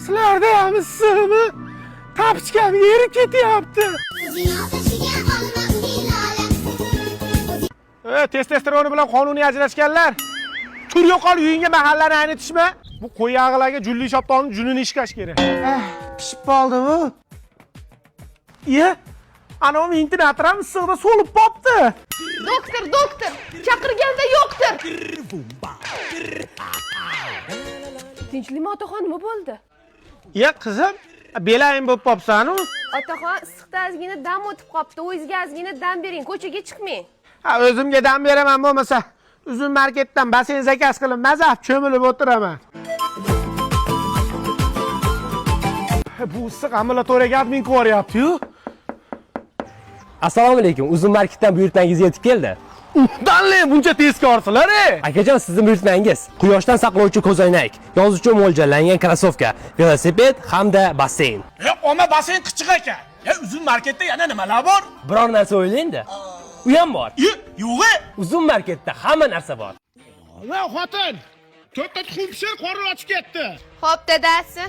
Sizlarda ham issiqmi? Tapichkam erib ketyapti. Testosteroni bilan qonuniy ajrashganlar. Tur yo'qol uyingga mahallani aynitishma. Bu qo'y yag'larga julli shoptonni junini ishkash kerak. Pishib qoldimi? Iya, ana u internatram ham issiqda so'lib qopti. Doktor, chaqirganda yo'qdir. Tinchlikmi otaxon, nima bo'ldi? Ya qizim, belayim bo'lib qopsan-ku. Otaxon, issiqda ozgina dam o'tib qopti. O'zingizga ozgina dam bering, ko'chaga chiqmang. Ha, o'zimga dam beraman bo'lmasa, uzun marketdan basen zakaz qilib mazaf cho'milib o'tiraman. Bu issiq ambulatoriyaga admin ko'ryapti-yu. Assalomu alaykum. Uzun marketdan buyurtmangiz yetib keldi. Danle buncha tezkorsilar, Akajon, sizning buyurtmangiz: quyoshdan saqlovchi ko'zoynak, yozuvchi mo'ljallangan krossovka, velosiped hamda basseyn. Oma basen qichiq ekan. Uzun marketda yana nimalar bor? Biror narsa o'ylang-da. U ham bor. Yo'q. Uzun marketda hamma narsa bor. Va xotin, to'rtta tuxum pishir, qorni ochib ketdi. Xo'p, dadasi.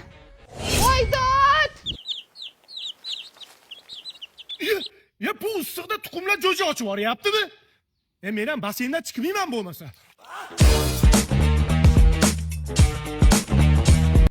Voydod! Bu issiqda tuxumlar jo'ja ochib yuboryaptimi? Men ham basendan chiqmayman bo'lmasa.